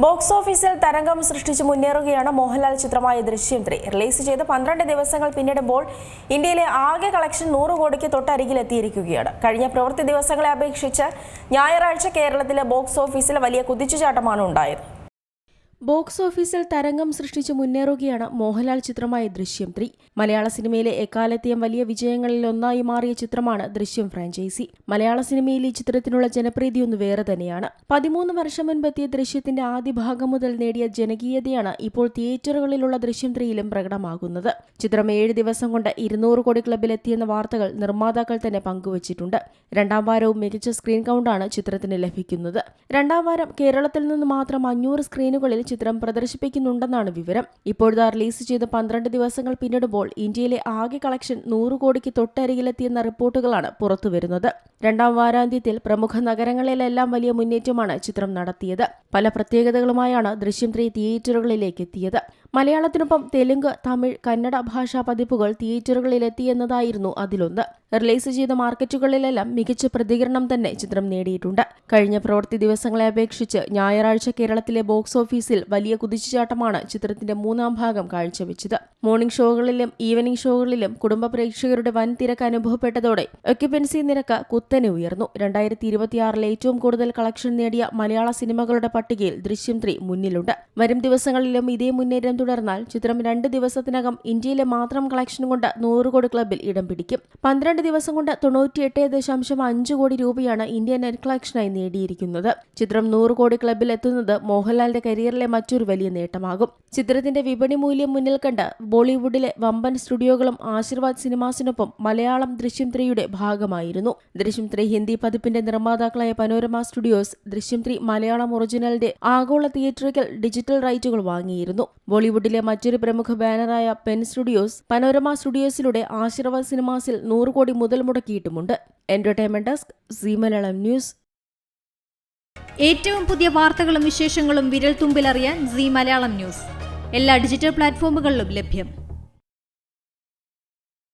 Box ഓഫീസിൽ തരംഗം സൃഷ്ടിച്ച് മുന്നേറുകയാണ് മോഹൻലാൽ ചിത്രമായ ദൃശ്യം 3. റിലീസ് ചെയ്ത് 12 ദിവസങ്ങൾ പിന്നിടുമ്പോൾ ഇന്ത്യയിലെ ആകെ കളക്ഷൻ 100 കോടിക്ക് തൊട്ടരികിലെത്തിയിരിക്കുകയാണ്. കഴിഞ്ഞ പ്രവൃത്തി ദിവസങ്ങളെ അപേക്ഷിച്ച് ഞായറാഴ്ച കേരളത്തിലെ ബോക്സ് ഓഫീസിൽ വലിയ കുതിച്ചുചാട്ടമാണ് ഉണ്ടായത്. ബോക്സ് ഓഫീസിൽ തരംഗം സൃഷ്ടിച്ച് മുന്നേറുകയാണ് മോഹൻലാൽ ചിത്രമായ ദൃശ്യം 3. മലയാള സിനിമയിലെ എക്കാലത്തെയും വലിയ വിജയങ്ങളിൽ ഒന്നായി മാറിയ ചിത്രമാണ് ദൃശ്യം ഫ്രാഞ്ചൈസി. മലയാള സിനിമയിൽ ഈ ചിത്രത്തിനുള്ള ജനപ്രീതി ഒന്ന് വേറെ തന്നെയാണ്. 13 വർഷം മുൻപെത്തിയ ദൃശ്യത്തിന്റെ ആദ്യ ഭാഗം മുതൽ നേടിയ ജനകീയതയാണ് ഇപ്പോൾ തിയേറ്ററുകളിലുള്ള ദൃശ്യം 3യിലും പ്രകടമാകുന്നത്. ചിത്രം 7 ദിവസം കൊണ്ട് 200 കോടി ക്ലബിലെത്തിയെന്ന വാർത്തകൾ നിർമ്മാതാക്കൾ തന്നെ പങ്കുവച്ചിട്ടുണ്ട്. രണ്ടാം വാരവും മികച്ച സ്ക്രീൻ കൗണ്ടാണ് ചിത്രത്തിന് ലഭിക്കുന്നത്. രണ്ടാം വാരം കേരളത്തിൽ നിന്ന് മാത്രം 500 സ്ക്രീനുകളിൽ ചിത്രം പ്രദർശിപ്പിക്കുന്നുണ്ടെന്നാണ് വിവരം. ഇപ്പോഴത്തെ റിലീസ് ചെയ്ത് 12 ദിവസങ്ങൾ പിന്നിടുമ്പോൾ ഇന്ത്യയിലെ ആകെ കളക്ഷൻ 100 കോടിക്ക് തൊട്ടരികിലെത്തിയെന്ന റിപ്പോർട്ടുകളാണ് പുറത്തുവരുന്നത്. രണ്ടാം വാരാന്ത്യത്തിൽ പ്രമുഖ നഗരങ്ങളിലെല്ലാം വലിയ മുന്നേറ്റമാണ് ചിത്രം നടത്തിയത്. പല പ്രത്യേകതകളുമായാണ് ദൃശ്യം 3 തിയേറ്ററുകളിലേക്ക് എത്തിയത്. മലയാളത്തിനൊപ്പം തെലുങ്ക്, തമിഴ്, കന്നഡ ഭാഷാ പതിപ്പുകൾ തിയേറ്ററുകളിലെത്തിയെന്നതായിരുന്നു അതിലൊന്ന്. റിലീസ് ചെയ്ത മാർക്കറ്റുകളിലെല്ലാം മികച്ച പ്രതികരണം തന്നെ ചിത്രം നേടിയിട്ടുണ്ട്. കഴിഞ്ഞ പ്രവൃത്തി ദിവസങ്ങളെ അപേക്ഷിച്ച് ഞായറാഴ്ച കേരളത്തിലെ ബോക്സ് ഓഫീസിൽ വലിയ കുതിച്ചുചാട്ടമാണ് ചിത്രത്തിന്റെ 3ാം ഭാഗം കാഴ്ചവെച്ചത്. മോർണിംഗ് ഷോകളിലും ഈവനിംഗ് ഷോകളിലും കുടുംബ പ്രേക്ഷകരുടെ വൻ തിരക്ക് അനുഭവപ്പെട്ടതോടെ ഒക്യുപ്പൻസി നിരക്ക് കുത്തനെ ഉയർന്നു. 2026 ഏറ്റവും കൂടുതൽ കളക്ഷൻ നേടിയ മലയാള സിനിമകളുടെ പട്ടികയിൽ ദൃശ്യം 3 മുന്നിലുണ്ട്. വരും ദിവസങ്ങളിലും ഇതേ മുന്നേറ്റം തുടർന്നാൽ ചിത്രം 2 ദിവസത്തിനകം ഇന്ത്യയിലെ മാത്രം കളക്ഷൻ കൊണ്ട് 100 കോടി ക്ലബിൽ ഇടം പിടിക്കും. 12 ദിവസം കൊണ്ട് 98.5 കോടി രൂപയാണ് ഇന്ത്യൻ നെറ്റ് കളക്ഷനായി നേടിയിരിക്കുന്നത്. ചിത്രം 100 കോടി ക്ലബിൽ എത്തുന്നത് മോഹൻലാലിന്റെ കരിയറിലെ മറ്റൊരു വലിയ നേട്ടമാകും. ചിത്രത്തിന്റെ വിപണി മൂല്യം മുന്നിൽ കണ്ട് ബോളിവുഡിലെ വമ്പൻ സ്റ്റുഡിയോകളും ആശീർവാദ് സിനിമാസിനൊപ്പം മലയാളം ദൃശ്യം 3യുടെ ഭാഗമായിരുന്നു. ദൃശ്യം 3 ഹിന്ദി പതിപ്പിന്റെ നിർമ്മാതാക്കളായ പനോരമ സ്റ്റുഡിയോസ് ദൃശ്യം 3 മലയാളം ഒറിജിനലിന്റെ ആഗോള തിയേറ്ററിക്കൽ ഡിജിറ്റൽ റൈറ്റുകൾ വാങ്ങിയിരുന്നു. ബോളിവുഡിലെ മറ്റൊരു പ്രമുഖ ബാനറായ പെൻ സ്റ്റുഡിയോസ് പനോരമ സ്റ്റുഡിയോസിലൂടെ ആശീർവാദ് സിനിമാസിൽ 100 കോടി മുതൽ മുടക്കിയിട്ടുമുണ്ട്. Entertainment desk, Zee Malayalam news. ഏറ്റവും പുതിയ വാർത്തകളും വിശേഷങ്ങളും വിരൽ തുമ്പിലറിയാൻ സീ മലയാളം ന്യൂസ് എല്ലാ ഡിജിറ്റൽ പ്ലാറ്റ്ഫോമുകളിലും ലഭ്യം.